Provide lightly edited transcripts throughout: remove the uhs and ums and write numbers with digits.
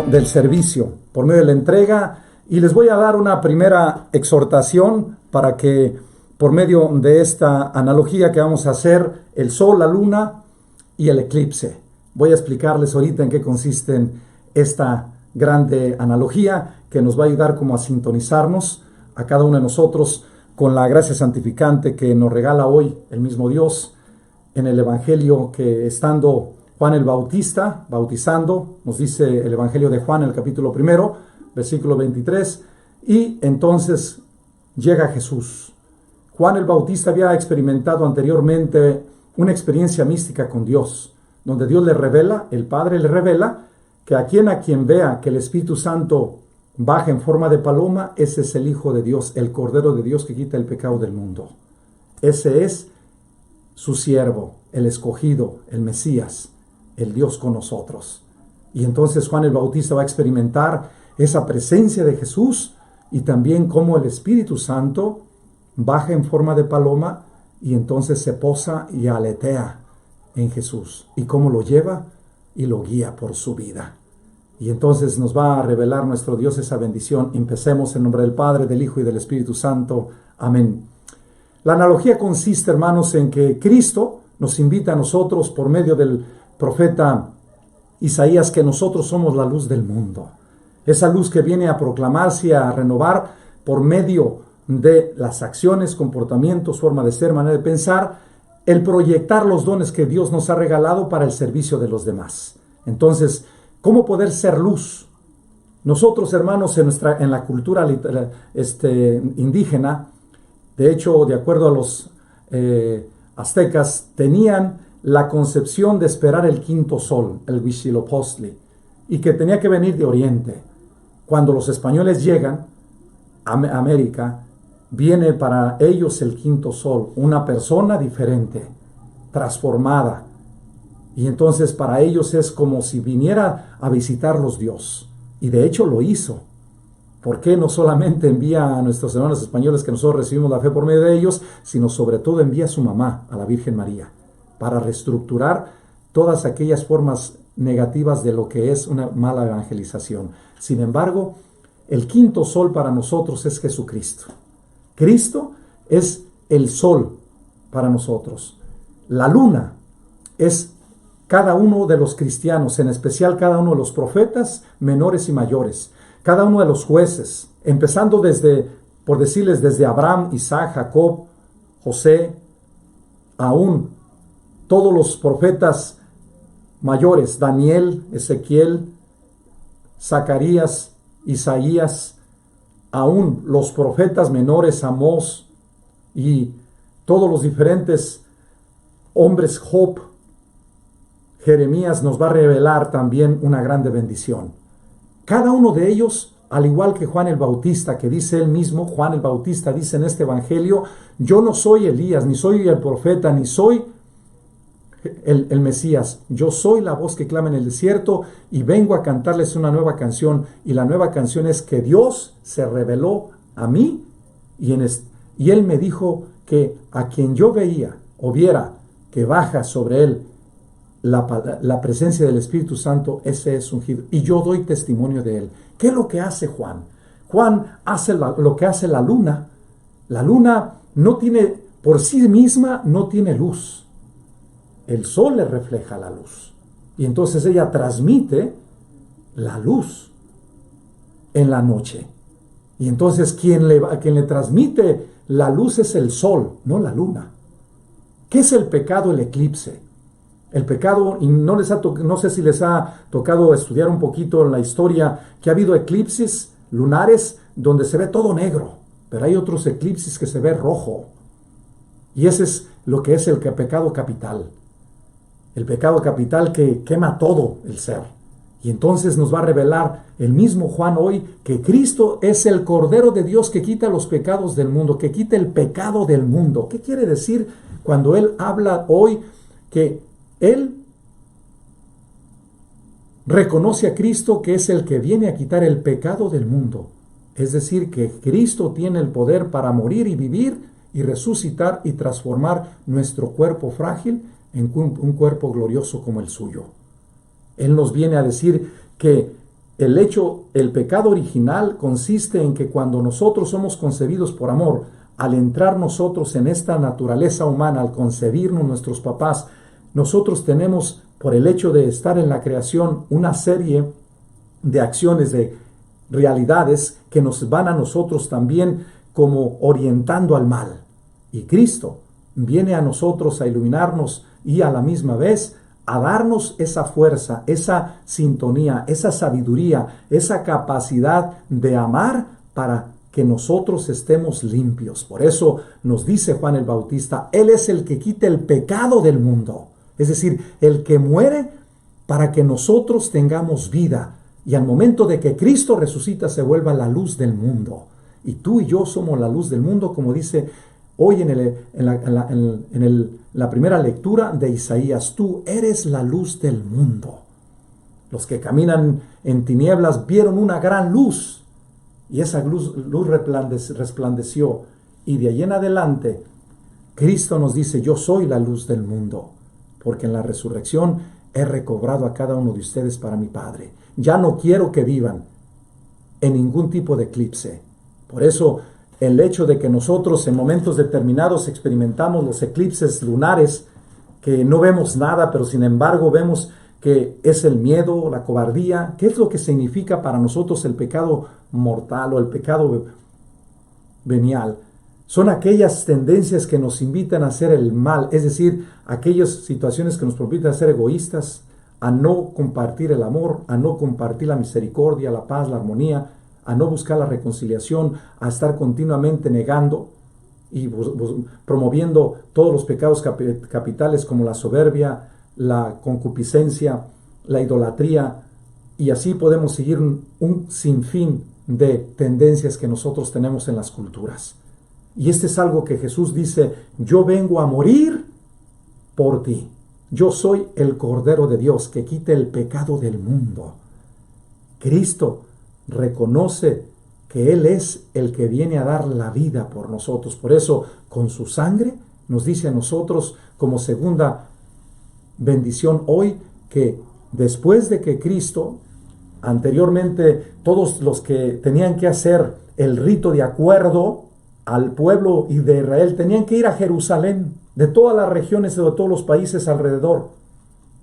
del servicio, por medio de la entrega, y les voy a dar una primera exhortación para que por medio de esta analogía que vamos a hacer, el sol, la luna y el eclipse. Voy a explicarles ahorita en qué consiste esta grande analogía que nos va a ayudar como a sintonizarnos a cada uno de nosotros con la gracia santificante que nos regala hoy el mismo Dios en el Evangelio, que estando Juan el Bautista bautizando, nos dice el Evangelio de Juan, el capítulo 1, versículo 23, y entonces llega Jesús. Juan el Bautista había experimentado anteriormente una experiencia mística con Dios, donde Dios le revela, el Padre le revela, que a quien vea que el Espíritu Santo baja en forma de paloma, ese es el Hijo de Dios, el Cordero de Dios que quita el pecado del mundo. Ese es su siervo, el escogido, el Mesías, el Dios con nosotros. Y entonces Juan el Bautista va a experimentar esa presencia de Jesús y también cómo el Espíritu Santo baja en forma de paloma y entonces se posa y aletea en Jesús, y cómo lo lleva y lo guía por su vida. Y entonces nos va a revelar nuestro Dios esa bendición. Empecemos en nombre del Padre, del Hijo y del Espíritu Santo. Amén. La analogía consiste, hermanos, en que Cristo nos invita a nosotros por medio del profeta Isaías que nosotros somos la luz del mundo. Esa luz que viene a proclamarse y a renovar por medio de las acciones, comportamientos, forma de ser, manera de pensar, el proyectar los dones que Dios nos ha regalado para el servicio de los demás. Entonces, ¿cómo poder ser luz? Nosotros, hermanos, en la cultura indígena, de hecho, de acuerdo a los aztecas, tenían la concepción de esperar el quinto sol, el Huitzilopochtli, y que tenía que venir de oriente. Cuando los españoles llegan a América, viene para ellos el quinto sol, una persona diferente, transformada. Y entonces para ellos es como si viniera a visitarlos Dios. Y de hecho lo hizo. ¿Por qué no solamente envía a nuestros hermanos españoles que nosotros recibimos la fe por medio de ellos, sino sobre todo envía a su mamá, a la Virgen María, para reestructurar todas aquellas formas negativas de lo que es una mala evangelización? Sin embargo, el quinto sol para nosotros es Jesucristo. Cristo es el sol para nosotros. La luna es cada uno de los cristianos, en especial cada uno de los profetas menores y mayores, cada uno de los jueces, empezando por decirles, desde Abraham, Isaac, Jacob, José, aún todos los profetas mayores, Daniel, Ezequiel, Zacarías, Isaías, aún los profetas menores, Amós, y todos los diferentes hombres, Job, Jeremías, nos va a revelar también una grande bendición. Cada uno de ellos, al igual que Juan el Bautista, que dice él mismo, Juan el Bautista dice en este evangelio, yo no soy Elías, ni soy el profeta, ni soy el Mesías, yo soy la voz que clama en el desierto y vengo a cantarles una nueva canción, y la nueva canción es que Dios se reveló a mí y él me dijo que a quien yo veía o viera que baja sobre él la presencia del Espíritu Santo, ese es ungido, y yo doy testimonio de él. ¿Qué es lo que hace Juan? Juan hace lo que hace la luna. La luna no tiene, por sí misma, no tiene luz. El sol le refleja la luz. Y entonces ella transmite la luz en la noche. Y entonces quien le transmite la luz es el sol, no la luna. ¿Qué es el pecado, el eclipse? El pecado, y no sé si les ha tocado estudiar un poquito en la historia, que ha habido eclipses lunares donde se ve todo negro, pero hay otros eclipses que se ve rojo. Y ese es lo que es el pecado capital. El pecado capital que quema todo el ser. Y entonces nos va a revelar el mismo Juan hoy que Cristo es el Cordero de Dios que quita los pecados del mundo, que quita el pecado del mundo. ¿Qué quiere decir cuando Él habla hoy que Él reconoce a Cristo que es el que viene a quitar el pecado del mundo? Es decir, que Cristo tiene el poder para morir y vivir y resucitar y transformar nuestro cuerpo frágil en un cuerpo glorioso como el suyo. Él nos viene a decir que el pecado original consiste en que cuando nosotros somos concebidos por amor, al entrar nosotros en esta naturaleza humana, al concebirnos nuestros papás, nosotros tenemos, por el hecho de estar en la creación, una serie de acciones, de realidades que nos van a nosotros también como orientando al mal. Y Cristo viene a nosotros a iluminarnos y a la misma vez a darnos esa fuerza, esa sintonía, esa sabiduría, esa capacidad de amar para que nosotros estemos limpios. Por eso nos dice Juan el Bautista, Él es el que quita el pecado del mundo. Es decir, el que muere para que nosotros tengamos vida. Y al momento de que Cristo resucita se vuelva la luz del mundo. Y tú y yo somos la luz del mundo, como dice hoy en la primera lectura de Isaías. Tú eres la luz del mundo. Los que caminan en tinieblas vieron una gran luz. Y esa luz resplandeció. Y de allí en adelante, Cristo nos dice, yo soy la luz del mundo. Porque en la resurrección he recobrado a cada uno de ustedes para mi Padre. Ya no quiero que vivan en ningún tipo de eclipse. Por eso, el hecho de que nosotros en momentos determinados experimentamos los eclipses lunares, que no vemos nada, pero sin embargo vemos que es el miedo, la cobardía. ¿Qué es lo que significa para nosotros el pecado mortal o el pecado venial? Son aquellas tendencias que nos invitan a hacer el mal, es decir, aquellas situaciones que nos permiten ser egoístas, a no compartir el amor, a no compartir la misericordia, la paz, la armonía, a no buscar la reconciliación, a estar continuamente negando y promoviendo todos los pecados capitales como la soberbia, la concupiscencia, la idolatría, y así podemos seguir un sinfín de tendencias que nosotros tenemos en las culturas. Y este es algo que Jesús dice, yo vengo a morir por ti. Yo soy el Cordero de Dios que quita el pecado del mundo. Cristo reconoce que Él es el que viene a dar la vida por nosotros. Por eso, con su sangre, nos dice a nosotros como segunda bendición hoy, que después de que Cristo, anteriormente todos los que tenían que hacer el rito de acuerdo al pueblo y de Israel tenían que ir a Jerusalén, de todas las regiones, de todos los países alrededor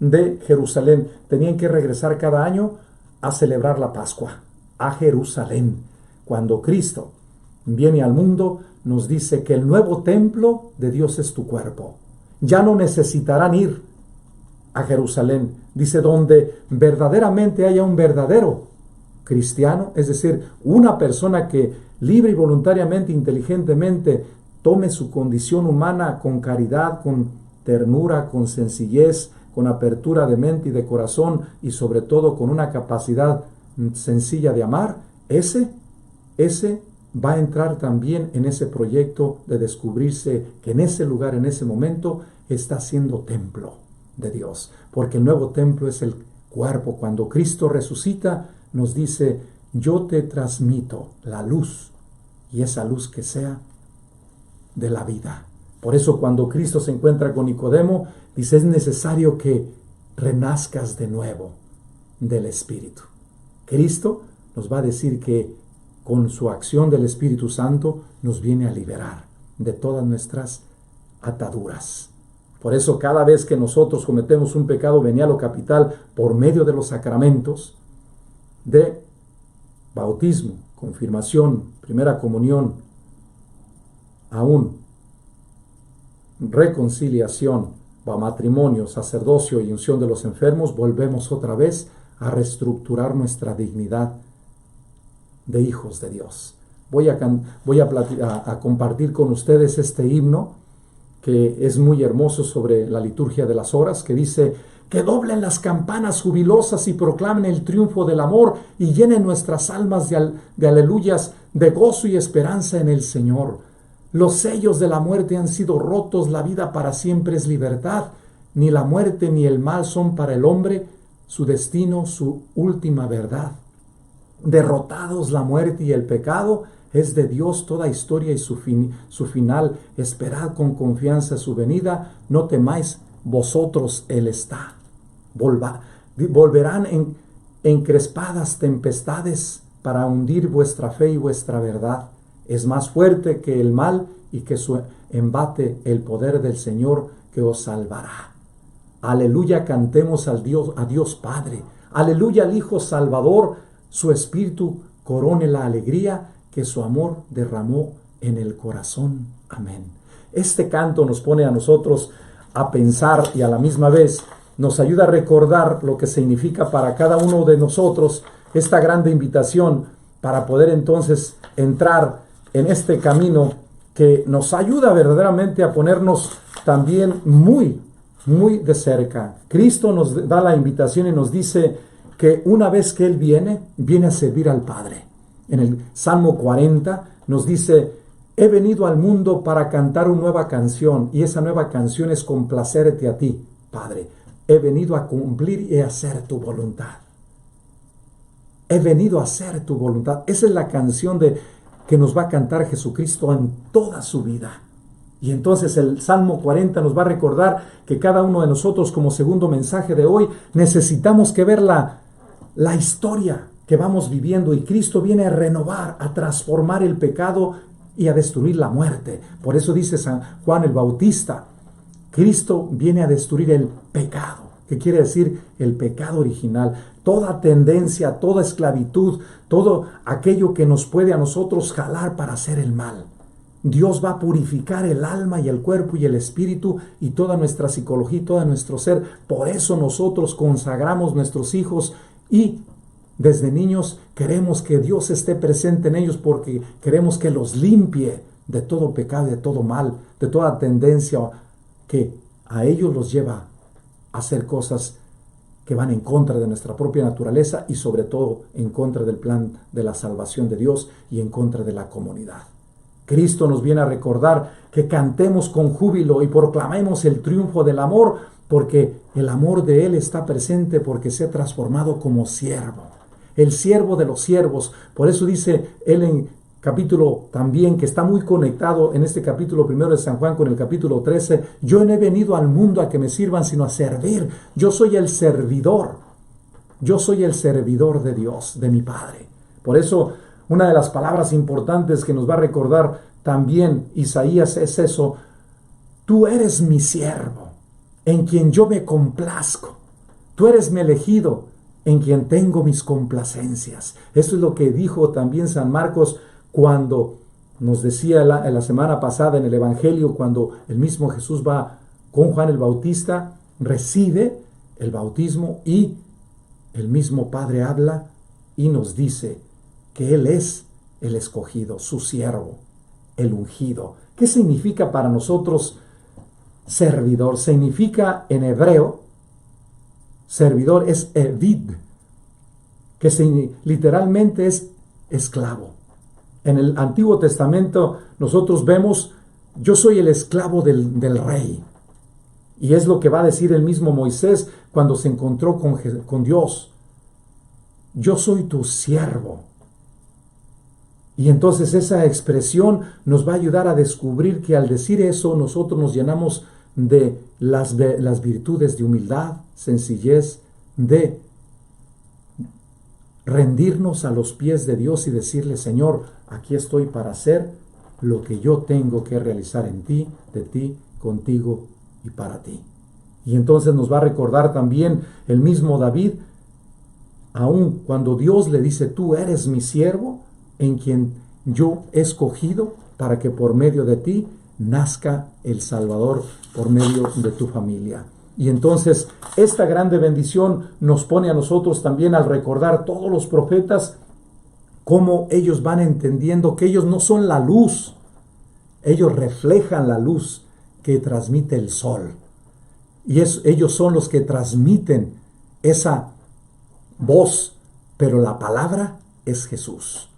de Jerusalén, tenían que regresar cada año a celebrar la Pascua, a Jerusalén. Cuando Cristo viene al mundo, nos dice que el nuevo templo de Dios es tu cuerpo. Ya no necesitarán ir a Jerusalén, dice, donde verdaderamente haya un verdadero cristiano, es decir, una persona que libre y voluntariamente, inteligentemente, tome su condición humana con caridad, con ternura, con sencillez, con apertura de mente y de corazón, y sobre todo con una capacidad sencilla de amar, ese va a entrar también en ese proyecto de descubrirse que en ese lugar, en ese momento, está siendo templo de Dios, porque el nuevo templo es el cuerpo. Cuando Cristo resucita, nos dice, yo te transmito la luz, y esa luz que sea de la vida. Por eso cuando Cristo se encuentra con Nicodemo, dice, es necesario que renazcas de nuevo del Espíritu. Cristo nos va a decir que con su acción del Espíritu Santo nos viene a liberar de todas nuestras ataduras. Por eso cada vez que nosotros cometemos un pecado venial o capital por medio de los sacramentos de bautismo, confirmación, primera comunión, aún reconciliación, matrimonio, sacerdocio y unción de los enfermos, volvemos otra vez a reestructurar nuestra dignidad de hijos de Dios. Voy a compartir con ustedes este himno que es muy hermoso sobre la liturgia de las horas, que dice, que doblen las campanas jubilosas y proclamen el triunfo del amor y llenen nuestras almas de aleluyas, de gozo y esperanza en el Señor. Los sellos de la muerte han sido rotos, la vida para siempre es libertad. Ni la muerte ni el mal son para el hombre su destino, su última verdad. Derrotados la muerte y el pecado, es de Dios toda historia y su final. Esperad con confianza su venida, no temáis, vosotros Él está. Volverán encrespadas tempestades para hundir vuestra fe y vuestra verdad. Es más fuerte que el mal y que su embate el poder del Señor que os salvará. Aleluya, cantemos a Dios Padre. Aleluya al Hijo Salvador, su Espíritu corone la alegría que su amor derramó en el corazón. Amén. Este canto nos pone a nosotros a pensar y a la misma vez nos ayuda a recordar lo que significa para cada uno de nosotros esta grande invitación para poder entonces entrar en este camino que nos ayuda verdaderamente a ponernos también muy de cerca. Cristo nos da la invitación y nos dice que una vez que Él viene a servir al Padre. En el Salmo 40 nos dice: he venido al mundo para cantar una nueva canción, y esa nueva canción es complacerte a ti, Padre. He venido a cumplir y a hacer tu voluntad. He venido a hacer tu voluntad. Esa es la canción que nos va a cantar Jesucristo en toda su vida. Y entonces el Salmo 40 nos va a recordar que cada uno de nosotros, como segundo mensaje de hoy, necesitamos que ver la historia que vamos viviendo, y Cristo viene a renovar, a transformar el pecado y a destruir la muerte. Por eso dice San Juan el Bautista, Cristo viene a destruir el pecado. ¿Qué quiere decir? El pecado original. Toda tendencia, toda esclavitud, todo aquello que nos puede a nosotros jalar para hacer el mal. Dios va a purificar el alma y el cuerpo y el espíritu y toda nuestra psicología y todo nuestro ser. Por eso nosotros consagramos nuestros hijos y desde niños queremos que Dios esté presente en ellos, porque queremos que los limpie de todo pecado y de todo mal, de toda tendencia que a ellos los lleva a hacer cosas que van en contra de nuestra propia naturaleza y sobre todo en contra del plan de la salvación de Dios y en contra de la comunidad. Cristo nos viene a recordar que cantemos con júbilo y proclamemos el triunfo del amor, porque el amor de Él está presente, porque se ha transformado como siervo, el siervo de los siervos. Por eso dice Él en capítulo también, que está muy conectado en este capítulo primero de San Juan con el capítulo 13, yo no he venido al mundo a que me sirvan, sino a servir. Yo soy el servidor de Dios, de mi Padre. Por eso una de las palabras importantes que nos va a recordar también Isaías es eso: tú eres mi siervo, en quien yo me complazco. Tú eres mi elegido, en quien tengo mis complacencias. Eso es lo que dijo también San Marcos cuando nos decía la semana pasada en el Evangelio, cuando el mismo Jesús va con Juan el Bautista, recibe el bautismo y el mismo Padre habla y nos dice que Él es el escogido, su siervo, el ungido. ¿Qué significa para nosotros servidor? Significa en hebreo, servidor es evid, que literalmente es esclavo. En el Antiguo Testamento nosotros vemos: yo soy el esclavo del rey. Y es lo que va a decir el mismo Moisés cuando se encontró con Dios: yo soy tu siervo. Y entonces esa expresión nos va a ayudar a descubrir que al decir eso nosotros nos llenamos de las virtudes de humildad, sencillez, de rendirnos a los pies de Dios y decirle: Señor, aquí estoy para hacer lo que yo tengo que realizar en ti, de ti, contigo y para ti. Y entonces nos va a recordar también el mismo David, aun cuando Dios le dice: tú eres mi siervo, en quien yo he escogido para que por medio de ti nazca el Salvador, por medio de tu familia. Y entonces esta grande bendición nos pone a nosotros también al recordar todos los profetas, cómo ellos van entendiendo que ellos no son la luz, ellos reflejan la luz que transmite el sol. Y ellos son los que transmiten esa voz, pero la palabra es Jesús.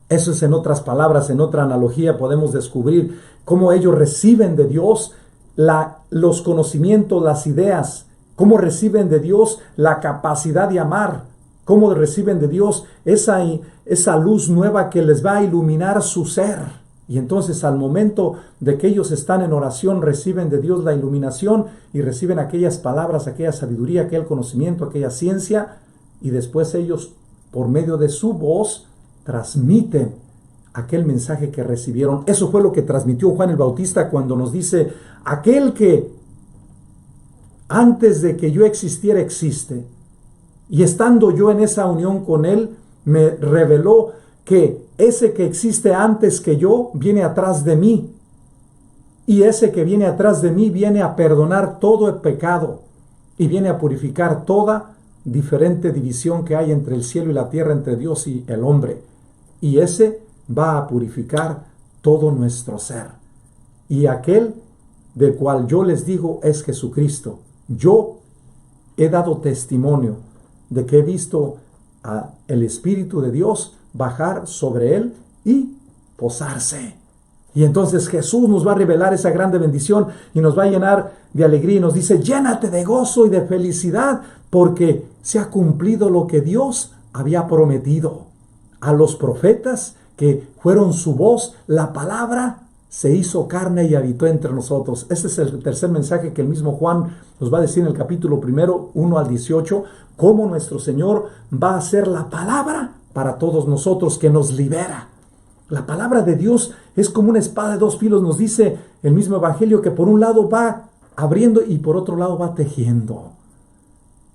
Eso es, en otras palabras, en otra analogía, podemos descubrir cómo ellos reciben de Dios los conocimientos, las ideas, cómo reciben de Dios la capacidad de amar, cómo reciben de Dios esa luz nueva que les va a iluminar su ser. Y entonces al momento de que ellos están en oración, reciben de Dios la iluminación y reciben aquellas palabras, aquella sabiduría, aquel conocimiento, aquella ciencia, y después ellos, por medio de su voz, transmiten aquel mensaje que recibieron. Eso fue lo que transmitió Juan el Bautista cuando nos dice: aquel que antes de que yo existiera existe, y estando yo en esa unión con él, me reveló que ese que existe antes que yo viene atrás de mí, y ese que viene atrás de mí viene a perdonar todo el pecado y viene a purificar toda diferente división que hay entre el cielo y la tierra, entre Dios y el hombre. Y ese va a purificar todo nuestro ser. Y aquel del cual yo les digo es Jesucristo. Yo he dado testimonio de que he visto el Espíritu de Dios bajar sobre él y posarse. Y entonces Jesús nos va a revelar esa grande bendición y nos va a llenar de alegría y nos dice: llénate de gozo y de felicidad, porque se ha cumplido lo que Dios había prometido a los profetas, que fueron su voz. La palabra se hizo carne y habitó entre nosotros. Ese es el tercer mensaje que el mismo Juan nos va a decir en el capítulo 1, 1-18, cómo nuestro Señor va a ser la palabra para todos nosotros, que nos libera. La palabra de Dios es como una espada de dos filos, nos dice el mismo Evangelio, que por un lado va abriendo y por otro lado va tejiendo.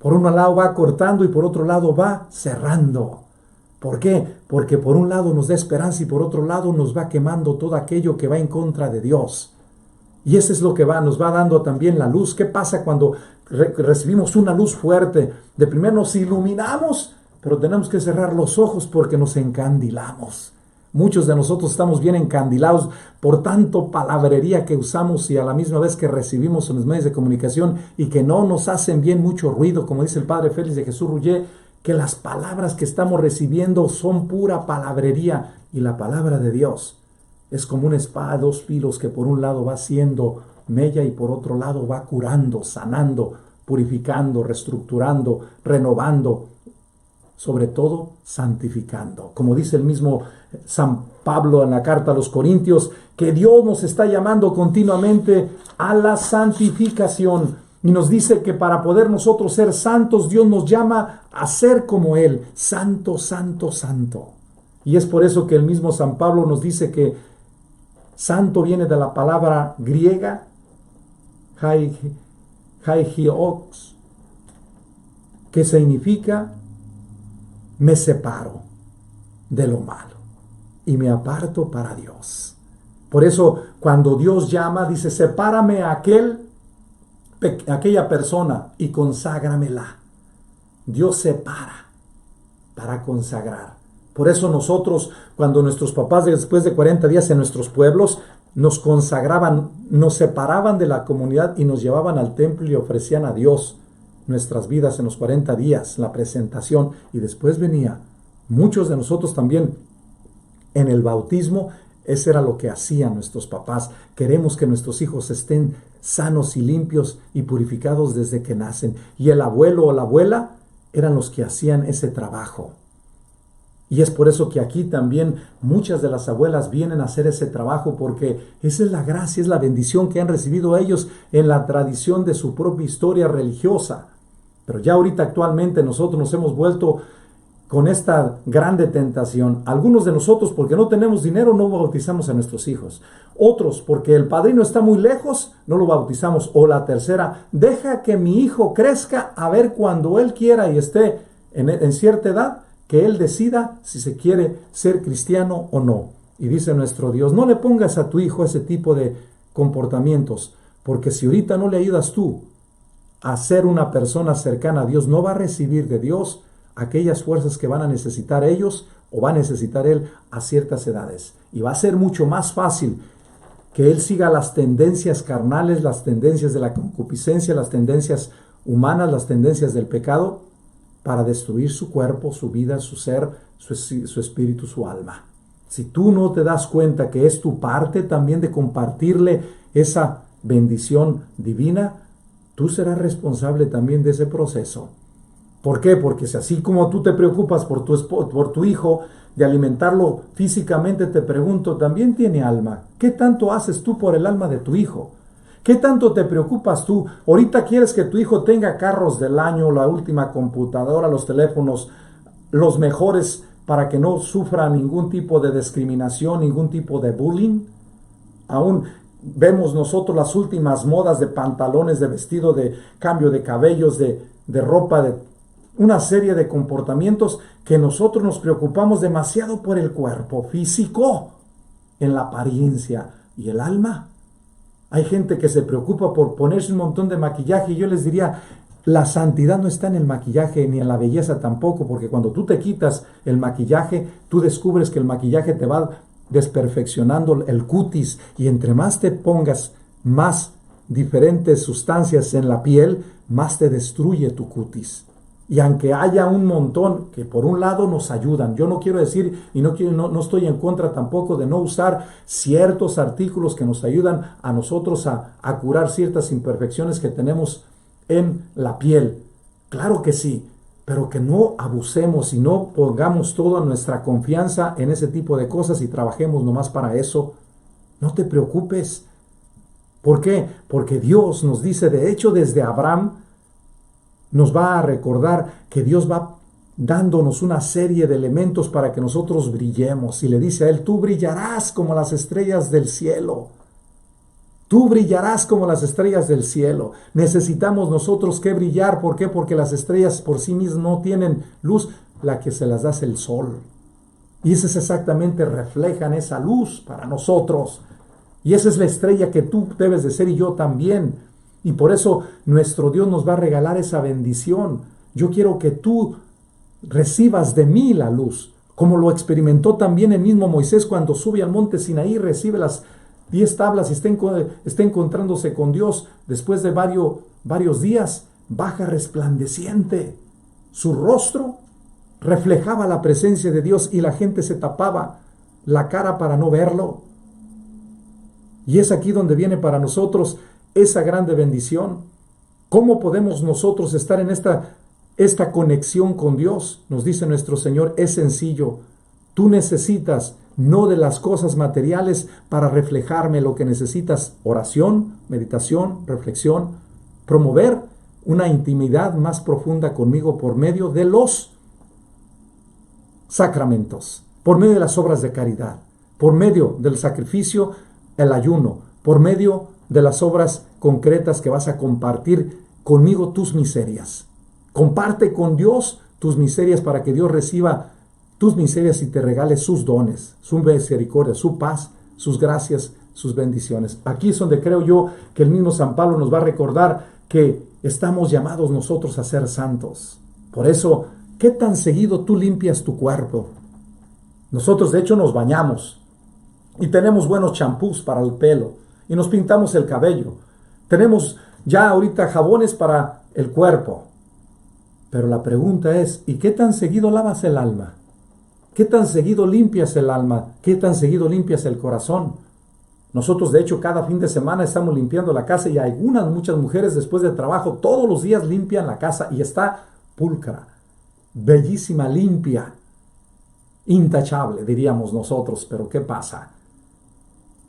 Por un lado va cortando y por otro lado va cerrando. ¿Por qué? Porque por un lado nos da esperanza y por otro lado nos va quemando todo aquello que va en contra de Dios. Y eso es lo que nos va dando también la luz. ¿Qué pasa cuando recibimos una luz fuerte? De primero nos iluminamos, pero tenemos que cerrar los ojos porque nos encandilamos. Muchos de nosotros estamos bien encandilados por tanto palabrería que usamos y a la misma vez que recibimos en los medios de comunicación y que no nos hacen bien mucho ruido, como dice el Padre Félix de Jesús Rullé, que las palabras que estamos recibiendo son pura palabrería, y la palabra de Dios es como una espada de dos filos que por un lado va haciendo mella y por otro lado va curando, sanando, purificando, reestructurando, renovando, sobre todo santificando. Como dice el mismo San Pablo en la carta a los Corintios, que Dios nos está llamando continuamente a la santificación. Y nos dice que para poder nosotros ser santos, Dios nos llama a ser como Él, santo, santo, santo. Y es por eso que el mismo San Pablo nos dice que santo viene de la palabra griega, hagios, que significa: me separo de lo malo y me aparto para Dios. Por eso cuando Dios llama, dice: sepárame a aquella persona y conságramela. Dios separa para consagrar. Por eso nosotros, cuando nuestros papás después de 40 días en nuestros pueblos nos consagraban, nos separaban de la comunidad y nos llevaban al templo y ofrecían a Dios nuestras vidas en los 40 días, la presentación, y después venía muchos de nosotros también en el bautismo. Eso era lo que hacían nuestros papás. Queremos que nuestros hijos estén sanos y limpios y purificados desde que nacen. Y el abuelo o la abuela eran los que hacían ese trabajo. Y es por eso que aquí también muchas de las abuelas vienen a hacer ese trabajo, porque esa es la gracia, es la bendición que han recibido ellos en la tradición de su propia historia religiosa. Pero ya ahorita actualmente nosotros nos hemos vuelto con esta grande tentación. Algunos de nosotros, porque no tenemos dinero, no bautizamos a nuestros hijos. Otros, porque el padrino está muy lejos, no lo bautizamos. O la tercera: deja que mi hijo crezca, a ver cuando él quiera y esté en cierta edad, que él decida si se quiere ser cristiano o no. Y dice nuestro Dios: no le pongas a tu hijo ese tipo de comportamientos, porque si ahorita no le ayudas tú a ser una persona cercana a Dios, no va a recibir de Dios aquellas fuerzas que van a necesitar ellos o va a necesitar él a ciertas edades. Y va a ser mucho más fácil que él siga las tendencias carnales, las tendencias de la concupiscencia, las tendencias humanas, las tendencias del pecado, para destruir su cuerpo, su vida, su ser, su espíritu, su alma. Si tú no te das cuenta que es tu parte también de compartirle esa bendición divina, tú serás responsable también de ese proceso. ¿Por qué? Porque si así como tú te preocupas por tu hijo, de alimentarlo físicamente, te pregunto, ¿también tiene alma? ¿Qué tanto haces tú por el alma de tu hijo? ¿Qué tanto te preocupas tú? Ahorita quieres que tu hijo tenga carros del año, la última computadora, los teléfonos, los mejores para que no sufra ningún tipo de discriminación, ningún tipo de bullying. Aún vemos nosotros las últimas modas de pantalones, de vestido, de cambio de cabellos, de ropa, de una serie de comportamientos que nosotros nos preocupamos demasiado por el cuerpo físico, en la apariencia y el alma. Hay gente que se preocupa por ponerse un montón de maquillaje y yo les diría, la santidad no está en el maquillaje ni en la belleza tampoco, porque cuando tú te quitas el maquillaje, tú descubres que el maquillaje te va desperfeccionando el cutis y entre más te pongas más diferentes sustancias en la piel, más te destruye tu cutis. Y aunque haya un montón que por un lado nos ayudan, yo no quiero decir y no estoy en contra tampoco de no usar ciertos artículos que nos ayudan a nosotros a curar ciertas imperfecciones que tenemos en la piel. Claro que sí, pero que no abusemos y no pongamos toda nuestra confianza en ese tipo de cosas y trabajemos nomás para eso. No te preocupes. ¿Por qué? Porque Dios nos dice, de hecho desde Abraham, nos va a recordar que Dios va dándonos una serie de elementos para que nosotros brillemos. Y le dice a él, tú brillarás como las estrellas del cielo. Tú brillarás como las estrellas del cielo. Necesitamos nosotros que brillar. ¿Por qué? Porque las estrellas por sí mismas no tienen luz. La que se las da es el sol. Y ese es exactamente, reflejan esa luz para nosotros. Y esa es la estrella que tú debes de ser y yo también. Y por eso nuestro Dios nos va a regalar esa bendición. Yo quiero que tú recibas de mí la luz, como lo experimentó también el mismo Moisés cuando sube al monte Sinaí, recibe las 10 tablas y está encontrándose con Dios. Después de varios días, baja resplandeciente. Su rostro reflejaba la presencia de Dios y la gente se tapaba la cara para no verlo. Y es aquí donde viene para nosotros esa grande bendición. ¿Cómo podemos nosotros estar en esta conexión con Dios? Nos dice nuestro Señor, es sencillo. Tú necesitas no de las cosas materiales para reflejarme. Lo que necesitas, oración, meditación, reflexión, promover una intimidad más profunda conmigo por medio de los sacramentos, por medio de las obras de caridad, por medio del sacrificio, el ayuno, por medio de las obras concretas que vas a compartir conmigo tus miserias. Comparte con Dios tus miserias para que Dios reciba tus miserias y te regale sus dones, su misericordia, su paz, sus gracias, sus bendiciones. Aquí es donde creo yo que el mismo San Pablo nos va a recordar que estamos llamados nosotros a ser santos. Por eso, ¿qué tan seguido tú limpias tu cuerpo? Nosotros de hecho nos bañamos y tenemos buenos champús para el pelo y nos pintamos el cabello. Tenemos ya ahorita jabones para el cuerpo. Pero la pregunta es, ¿y qué tan seguido lavas el alma? ¿Qué tan seguido limpias el alma? ¿Qué tan seguido limpias el corazón? Nosotros de hecho cada fin de semana estamos limpiando la casa y muchas mujeres después del trabajo todos los días limpian la casa y está pulcra, bellísima, limpia, intachable diríamos nosotros. Pero ¿qué pasa?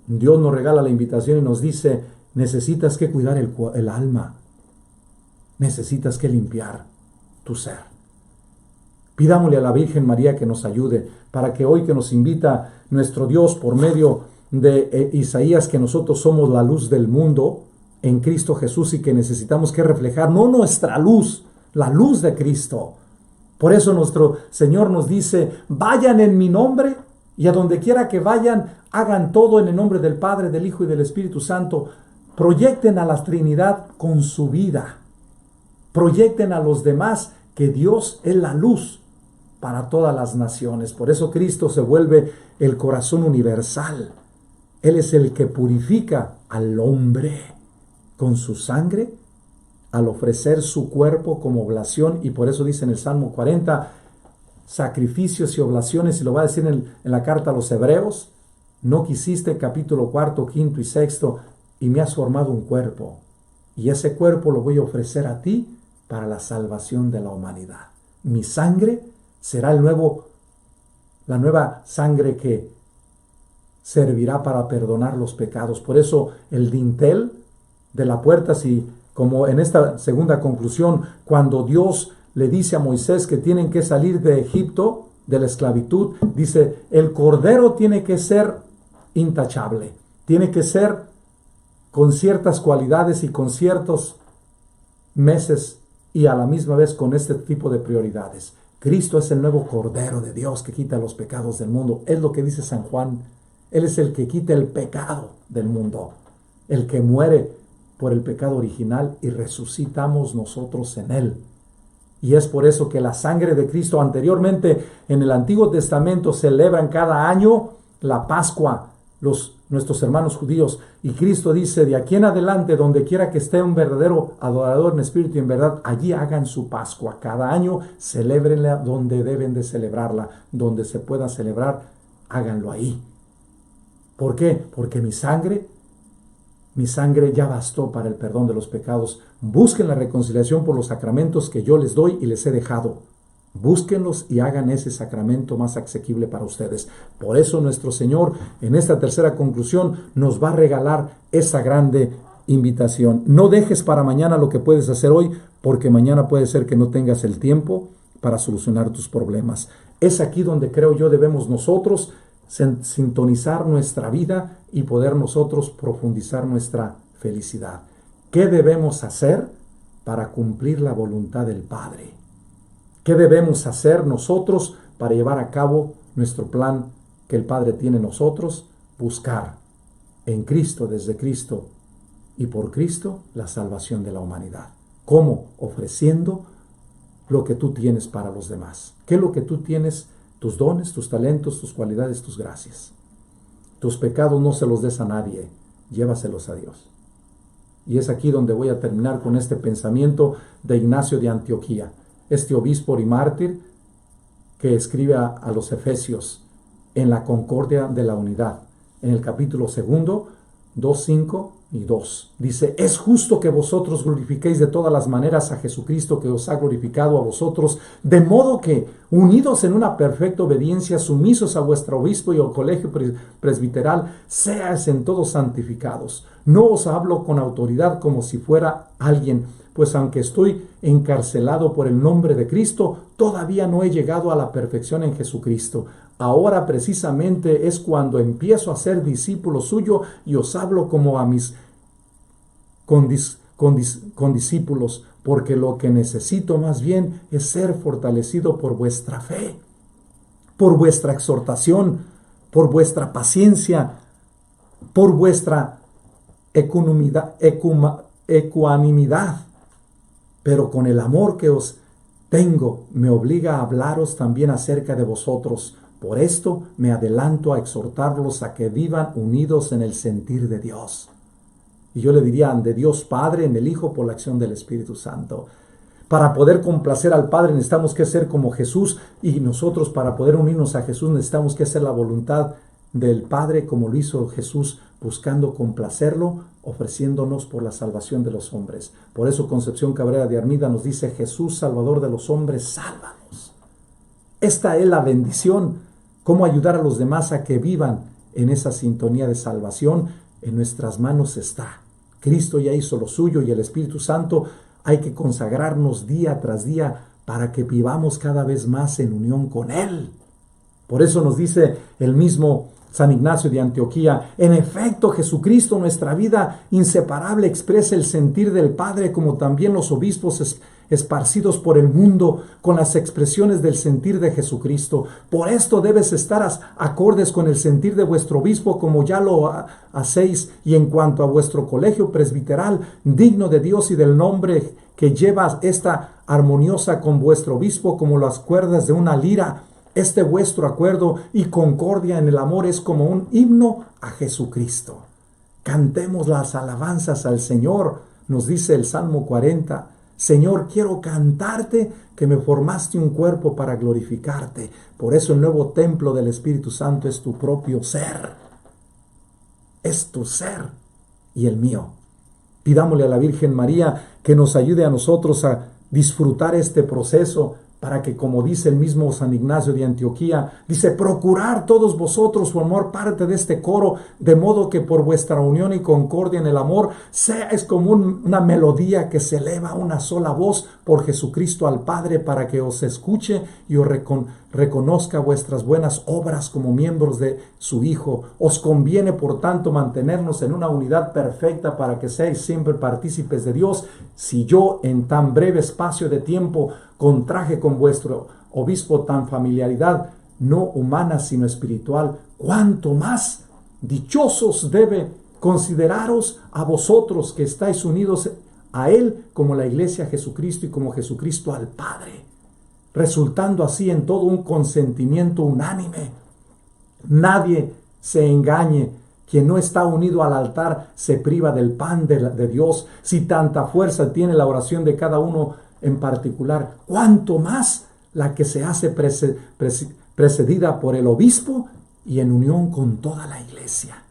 Dios nos regala la invitación y nos dice, necesitas que cuidar el alma, necesitas que limpiar tu ser. Pidámosle a la Virgen María que nos ayude para que hoy que nos invita nuestro Dios por medio de Isaías, que nosotros somos la luz del mundo en Cristo Jesús y que necesitamos que reflejar no nuestra luz, la luz de Cristo. Por eso nuestro Señor nos dice, vayan en mi nombre y a donde quiera que vayan, hagan todo en el nombre del Padre, del Hijo y del Espíritu Santo. Proyecten a la Trinidad con su vida. Proyecten a los demás que Dios es la luz para todas las naciones. Por eso Cristo se vuelve el corazón universal. Él es el que purifica al hombre con su sangre al ofrecer su cuerpo como oblación. Y por eso dice en el Salmo 40, sacrificios y oblaciones, y lo va a decir en la carta a los Hebreos, no quisiste, capítulo 4, 5 y 6, y me has formado un cuerpo. Y ese cuerpo lo voy a ofrecer a ti para la salvación de la humanidad. Mi sangre será la nueva sangre que servirá para perdonar los pecados. Por eso el dintel de la puerta, si como en esta segunda conclusión, cuando Dios le dice a Moisés que tienen que salir de Egipto, de la esclavitud, dice, el cordero tiene que ser intachable, tiene que ser con ciertas cualidades y con ciertos meses y a la misma vez con este tipo de prioridades. Cristo es el nuevo Cordero de Dios que quita los pecados del mundo. Es lo que dice San Juan. Él es el que quita el pecado del mundo, el que muere por el pecado original y resucitamos nosotros en Él. Y es por eso que la sangre de Cristo, anteriormente en el Antiguo Testamento celebran cada año la Pascua, nuestros hermanos judíos, y Cristo dice, de aquí en adelante, donde quiera que esté un verdadero adorador en espíritu y en verdad, allí hagan su Pascua. Cada año celébrenla donde deben de celebrarla, donde se pueda celebrar, háganlo ahí. ¿Por qué? Porque mi sangre ya bastó para el perdón de los pecados. Busquen la reconciliación por los sacramentos que yo les doy y les he dejado. Búsquenlos y hagan ese sacramento más asequible para ustedes. Por eso nuestro Señor, en esta tercera conclusión, nos va a regalar esa grande invitación. No dejes para mañana lo que puedes hacer hoy, porque mañana puede ser que no tengas el tiempo para solucionar tus problemas. Es aquí donde creo yo debemos nosotros sintonizar nuestra vida y poder nosotros profundizar nuestra felicidad. ¿Qué debemos hacer para cumplir la voluntad del Padre? ¿Qué debemos hacer nosotros para llevar a cabo nuestro plan que el Padre tiene en nosotros? Buscar en Cristo, desde Cristo y por Cristo, la salvación de la humanidad. ¿Cómo? Ofreciendo lo que tú tienes para los demás. ¿Qué es lo que tú tienes? Tus dones, tus talentos, tus cualidades, tus gracias. Tus pecados no se los des a nadie, llévaselos a Dios. Y es aquí donde voy a terminar con este pensamiento de Ignacio de Antioquía, este obispo y mártir que escribe a los Efesios en la concordia de la unidad, en el capítulo 2, 2, 5 y 2. Dice, es justo que vosotros glorifiquéis de todas las maneras a Jesucristo que os ha glorificado a vosotros, de modo que, unidos en una perfecta obediencia, sumisos a vuestro obispo y al colegio presbiteral, seáis en todos santificados. No os hablo con autoridad como si fuera alguien, pues aunque estoy encarcelado por el nombre de Cristo, todavía no he llegado a la perfección en Jesucristo. Ahora precisamente es cuando empiezo a ser discípulo suyo y os hablo como a mis condiscípulos, porque lo que necesito más bien es ser fortalecido por vuestra fe, por vuestra exhortación, por vuestra paciencia, por vuestra ecuanimidad. Pero con el amor que os tengo, me obliga a hablaros también acerca de vosotros. Por esto me adelanto a exhortarlos a que vivan unidos en el sentir de Dios. Y yo le diría, de Dios Padre, en el Hijo, por la acción del Espíritu Santo. Para poder complacer al Padre necesitamos que ser como Jesús, y nosotros para poder unirnos a Jesús necesitamos que hacer la voluntad del Padre como lo hizo Jesús, buscando complacerlo, ofreciéndonos por la salvación de los hombres. Por eso Concepción Cabrera de Armida nos dice, Jesús, Salvador de los hombres, sálvanos. Esta es la bendición. Cómo ayudar a los demás a que vivan en esa sintonía de salvación, en nuestras manos está. Cristo ya hizo lo suyo y el Espíritu Santo hay que consagrarnos día tras día para que vivamos cada vez más en unión con Él. Por eso nos dice el mismo San Ignacio de Antioquía, en efecto, Jesucristo, nuestra vida inseparable, expresa el sentir del Padre, como también los obispos esparcidos por el mundo con las expresiones del sentir de Jesucristo. Por esto debes estar acordes con el sentir de vuestro obispo, como ya lo hacéis, y en cuanto a vuestro colegio presbiteral, digno de Dios y del nombre que lleva esta armoniosa con vuestro obispo, como las cuerdas de una lira. Este vuestro acuerdo y concordia en el amor es como un himno a Jesucristo. Cantemos las alabanzas al Señor, nos dice el Salmo 40. Señor, quiero cantarte que me formaste un cuerpo para glorificarte. Por eso el nuevo templo del Espíritu Santo es tu propio ser. Es tu ser y el mío. Pidámosle a la Virgen María que nos ayude a nosotros a disfrutar este proceso para que, como dice el mismo San Ignacio de Antioquía, dice, procurar todos vosotros formar parte de este coro, de modo que por vuestra unión y concordia en el amor, es como una melodía que se eleva a una sola voz por Jesucristo al Padre, para que os escuche y os reconozca vuestras buenas obras como miembros de su Hijo. Os conviene, por tanto, mantenernos en una unidad perfecta para que seáis siempre partícipes de Dios. Si yo en tan breve espacio de tiempo contraje con vuestro obispo tan familiaridad, no humana sino espiritual, cuánto más dichosos debe consideraros a vosotros que estáis unidos a Él como la Iglesia a Jesucristo y como Jesucristo al Padre, resultando así en todo un consentimiento unánime. Nadie se engañe. Quien no está unido al altar se priva del pan de Dios. Si tanta fuerza tiene la oración de cada uno en particular, cuánto más la que se hace precedida por el obispo y en unión con toda la iglesia.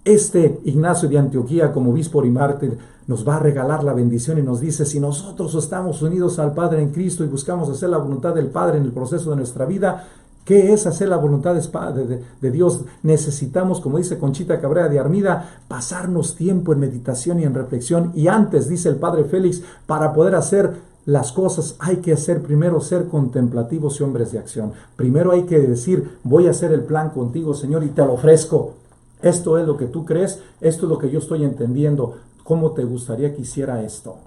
Este Ignacio de Antioquía, como obispo y mártir, nos va a regalar la bendición y nos dice, si nosotros estamos unidos al Padre en Cristo y buscamos hacer la voluntad del Padre en el proceso de nuestra vida, ¿qué es hacer la voluntad de Dios? Necesitamos, como dice Conchita Cabrera de Armida, pasarnos tiempo en meditación y en reflexión. Y antes, dice el Padre Félix, para poder hacer las cosas hay que primero ser contemplativos y hombres de acción. Primero hay que decir, voy a hacer el plan contigo, Señor, y te lo ofrezco. Esto es lo que tú crees, esto es lo que yo estoy entendiendo. ¿Cómo te gustaría que hiciera esto?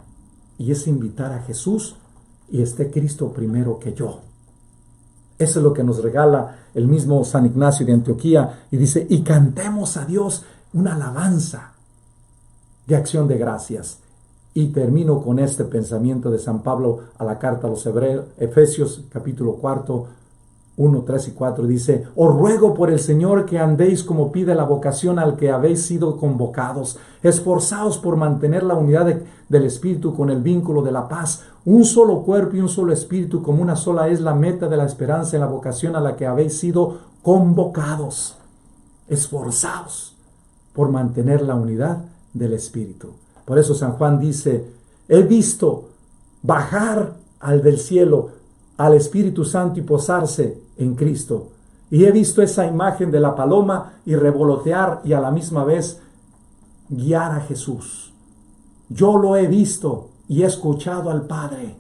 Y es invitar a Jesús y esté Cristo primero que yo. Eso es lo que nos regala el mismo San Ignacio de Antioquía y dice, y cantemos a Dios una alabanza de acción de gracias. Y termino con este pensamiento de San Pablo a la carta a los Efesios, capítulo 4, 1, 3 y 4, dice, os ruego por el Señor que andéis como pide la vocación al que habéis sido convocados. Esforzaos por mantener la unidad del Espíritu con el vínculo de la paz. Un solo cuerpo y un solo Espíritu, como una sola es la meta de la esperanza en la vocación a la que habéis sido convocados. Esforzaos por mantener la unidad del Espíritu. Por eso San Juan dice, he visto bajar al del cielo al Espíritu Santo y posarse en Cristo. Y he visto esa imagen de la paloma y revolotear y a la misma vez guiar a Jesús. Yo lo he visto y he escuchado al Padre.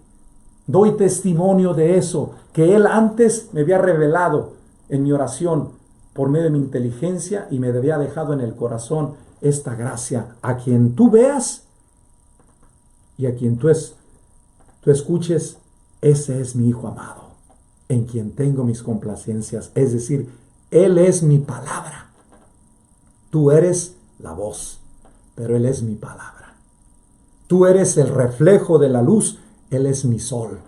Doy testimonio de eso, que Él antes me había revelado en mi oración por medio de mi inteligencia y me había dejado en el corazón esta gracia. A quien tú veas y a quien tú escuches, ese es mi Hijo amado, en quien tengo mis complacencias. Es decir, Él es mi palabra. Tú eres la voz, pero Él es mi palabra. Tú eres el reflejo de la luz, Él es mi sol.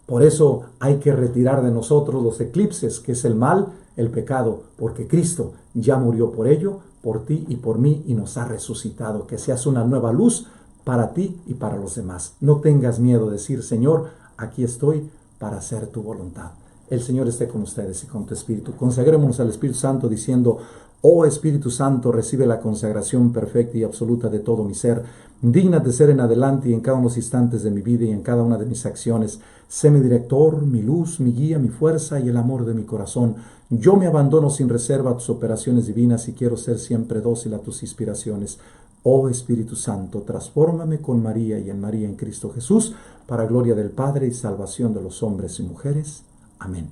Por eso hay que retirar de nosotros los eclipses, que es el mal, el pecado, porque Cristo ya murió por ello, por ti y por mí, y nos ha resucitado. Que seas una nueva luz para ti y para los demás. No tengas miedo de decir, Señor, aquí estoy para hacer tu voluntad. El Señor esté con ustedes y con tu espíritu. Consagrémonos al Espíritu Santo diciendo, oh Espíritu Santo, recibe la consagración perfecta y absoluta de todo mi ser. Digna de ser en adelante y en cada uno de los instantes de mi vida y en cada una de mis acciones. Sé mi director, mi luz, mi guía, mi fuerza y el amor de mi corazón. Yo me abandono sin reserva a tus operaciones divinas y quiero ser siempre dócil a tus inspiraciones. Oh Espíritu Santo, transfórmame con María y en María en Cristo Jesús, para gloria del Padre y salvación de los hombres y mujeres. Amén.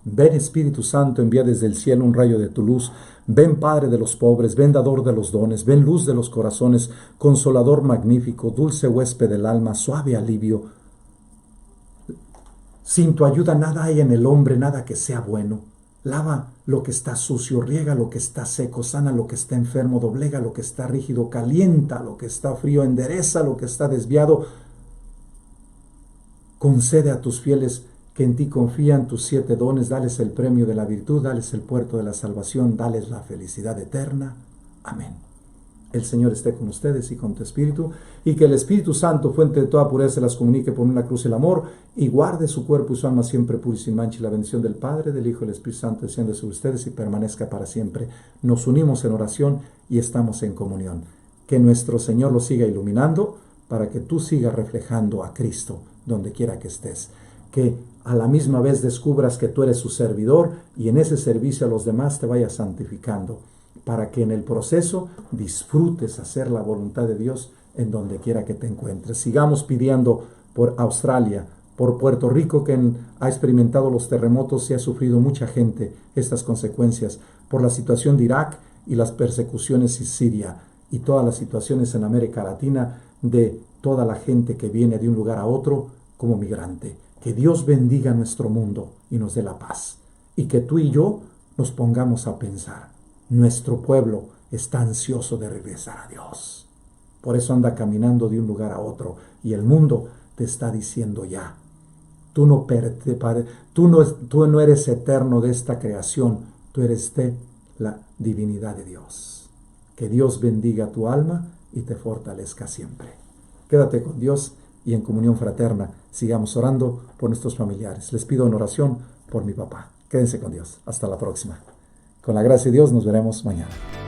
Ven Espíritu Santo, envía desde el cielo un rayo de tu luz. Ven Padre de los pobres, ven dador de los dones, ven luz de los corazones, consolador magnífico, dulce huésped del alma, suave alivio. Sin tu ayuda nada hay en el hombre, nada que sea bueno. Lava lo que está sucio, riega lo que está seco, sana lo que está enfermo, doblega lo que está rígido, calienta lo que está frío, endereza lo que está desviado. Concede a tus fieles que en ti confían tus 7 dones, dales el premio de la virtud, dales el puerto de la salvación, dales la felicidad eterna. Amén. El Señor esté con ustedes y con tu espíritu, y que el Espíritu Santo, fuente de toda pureza, se las comunique por una cruz el amor, y guarde su cuerpo y su alma siempre puro y sin mancha, y la bendición del Padre, del Hijo y del Espíritu Santo descienda sobre ustedes y permanezca para siempre. Nos unimos en oración y estamos en comunión. Que nuestro Señor lo siga iluminando para que tú sigas reflejando a Cristo donde quiera que estés. Que a la misma vez descubras que tú eres su servidor y en ese servicio a los demás te vayas santificando, para que en el proceso disfrutes hacer la voluntad de Dios en donde quiera que te encuentres. Sigamos pidiendo por Australia, por Puerto Rico, que ha experimentado los terremotos y ha sufrido mucha gente estas consecuencias, por la situación de Irak y las persecuciones en Siria y todas las situaciones en América Latina de toda la gente que viene de un lugar a otro como migrante. Que Dios bendiga nuestro mundo y nos dé la paz. Y que tú y yo nos pongamos a pensar. Nuestro pueblo está ansioso de regresar a Dios. Por eso anda caminando de un lugar a otro. Y el mundo te está diciendo ya. Tú no eres eterno de esta creación. Tú eres de la divinidad de Dios. Que Dios bendiga tu alma y te fortalezca siempre. Quédate con Dios y en comunión fraterna sigamos orando por nuestros familiares. Les pido en oración por mi papá. Quédense con Dios. Hasta la próxima. Con la gracia de Dios nos veremos mañana.